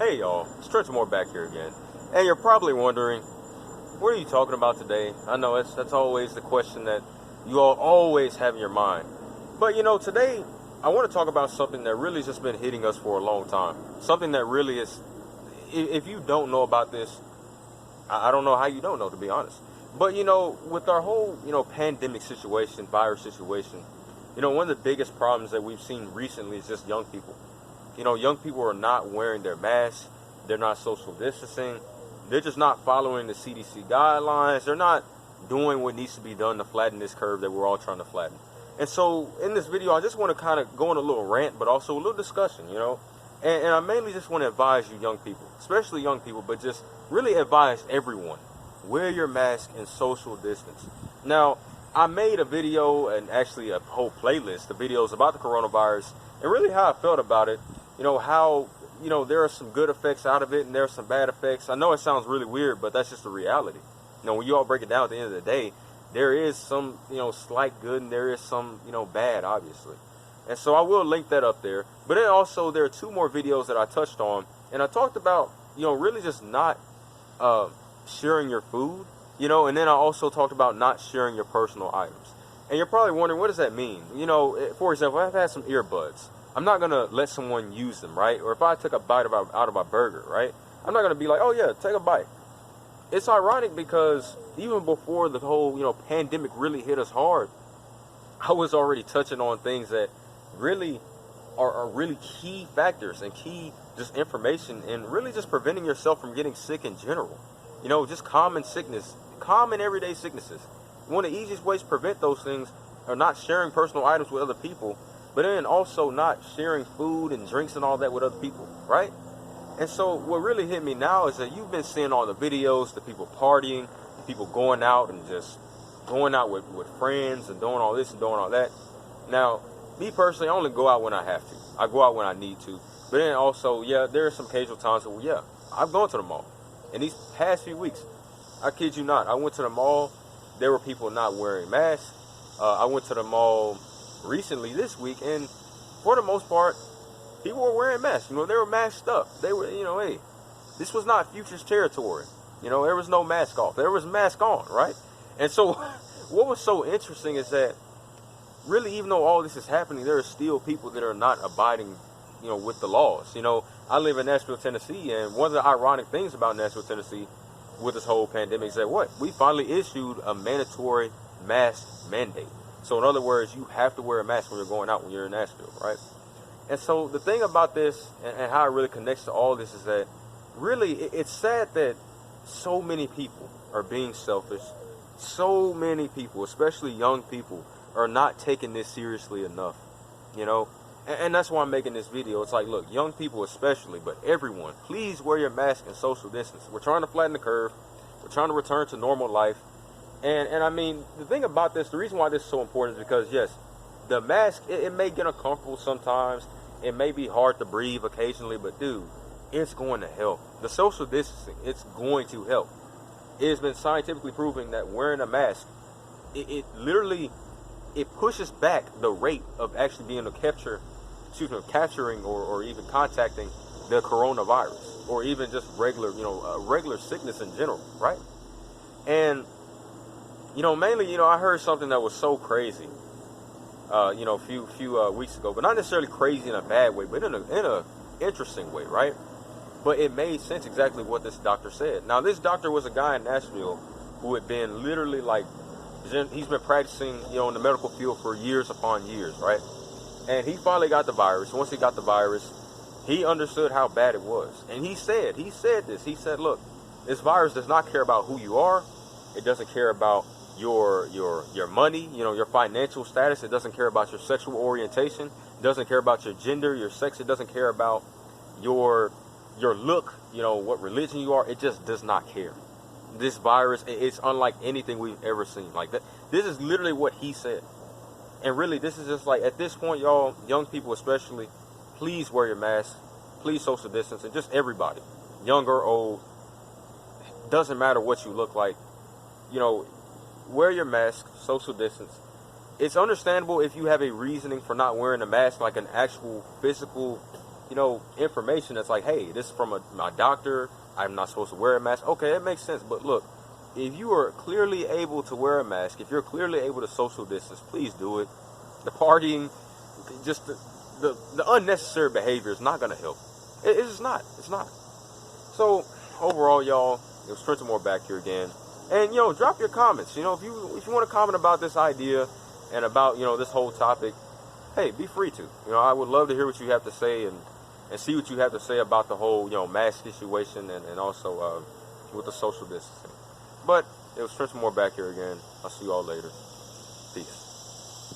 Hey y'all, it's Trenton back here again. And you're probably wondering, what are you talking about today? I know that's always the question that you all always have in your mind. But today I want to talk about something that really has just been hitting us for a long time. Something that really is, if you don't know about this, I don't know how you don't know, to be honest. But with our whole, pandemic situation, virus situation, one of the biggest problems that we've seen recently is just young people. Young people are not wearing their masks. They're not social distancing. They're just not following the CDC guidelines. They're not doing what needs to be done to flatten this curve that we're all trying to flatten. And so in this video, I just want to kind of go on a little rant, but also a little discussion, And I mainly just want to advise you young people, especially young people, but just really advise everyone. Wear your mask and social distance. Now, I made a video and actually a whole playlist of videos about the coronavirus and really how I felt about it. How, there are some good effects out of it and there are some bad effects. I know it sounds really weird, but that's just the reality. When you all break it down at the end of the day, there is some, slight good and there is some, bad, obviously. And so I will link that up there. But then also there are two more videos that I touched on. And I talked about, really just not sharing your food, and then I also talked about not sharing your personal items. And you're probably wondering, what does that mean? For example, I've had some earbuds. I'm not going to let someone use them, right? Or if I took a bite out of my burger, right? I'm not going to be like, oh yeah, take a bite. It's ironic because even before the whole, pandemic really hit us hard, I was already touching on things that really are really key factors and key just information and really just preventing yourself from getting sick in general. Just common sickness, common everyday sicknesses. One of the easiest ways to prevent those things are not sharing personal items with other people, but then also not sharing food and drinks and all that with other people, right? And so what really hit me now is that you've been seeing all the videos, the people partying, the people going out and just going out with friends and doing all this and doing all that. Now, me personally, I only go out when I have to. I go out when I need to. But then also, there are some occasional times where, I've gone to the mall. In these past few weeks, I kid you not, I went to the mall. There were people not wearing masks. I went to the mall recently this week, and for the most part, people were wearing masks. They were masked up. They were, hey, this was not Future's territory. There was no mask off. There was mask on, right? And so what was so interesting is that really, even though all this is happening, there are still people that are not abiding, with the laws. I live in Nashville, Tennessee, and one of the ironic things about Nashville, Tennessee, with this whole pandemic is that we finally issued a mandatory mask mandate. So in other words, you have to wear a mask when you're going out when you're in Nashville, right? And so the thing about this and how it really connects to all this is that really it's sad that so many people are being selfish. So many people, especially young people, are not taking this seriously enough, And that's why I'm making this video. It's like, look, young people especially, but everyone, please wear your mask and social distance. We're trying to flatten the curve. We're trying to return to normal life. And I mean, the thing about this, the reason why this is so important is because, yes, the mask, it may get uncomfortable sometimes. It may be hard to breathe occasionally, but dude, it's going to help. The social distancing, it's going to help. It has been scientifically proven that wearing a mask, it literally, it pushes back the rate of actually being able to capturing or even contacting the coronavirus or even just regular, regular sickness in general, right? And, mainly, I heard something that was so crazy, a few weeks ago, but not necessarily crazy in a bad way, but in a interesting way, right? But it made sense exactly what this doctor said. Now, this doctor was a guy in Nashville who had been literally he's been practicing, in the medical field for years upon years, right? And he finally got the virus. Once he got the virus, he understood how bad it was. And he said this. He said, look, this virus does not care about who you are. It doesn't care about your money, your financial status. It doesn't care about your sexual orientation. It doesn't care about your gender, your sex. It doesn't care about your look, what religion you are. It just does not care. This virus, it's unlike anything we've ever seen. Like that. This is literally what he said. And really, this is just like, at this point, y'all, young people especially, please wear your mask. Please social distance. And just everybody, young or old, doesn't matter what you look like. Wear your mask, social distance. It's understandable if you have a reasoning for not wearing a mask, like an actual physical information that's like, hey, this is from my doctor. I'm not supposed to wear a mask. Okay, it makes sense. But look, if you are clearly able to wear a mask, if you're clearly able to social distance, please do it. The partying, just the unnecessary behavior is not going to help. It's just not. It's not. So overall, y'all, it was Trenton Moore back here again. And drop your comments. If you want to comment about this idea and about this whole topic, hey, be free to. I would love to hear what you have to say and see what you have to say about the whole mask situation and also with the social distancing. But it was Trenton Moore back here again. I'll see you all later. Peace.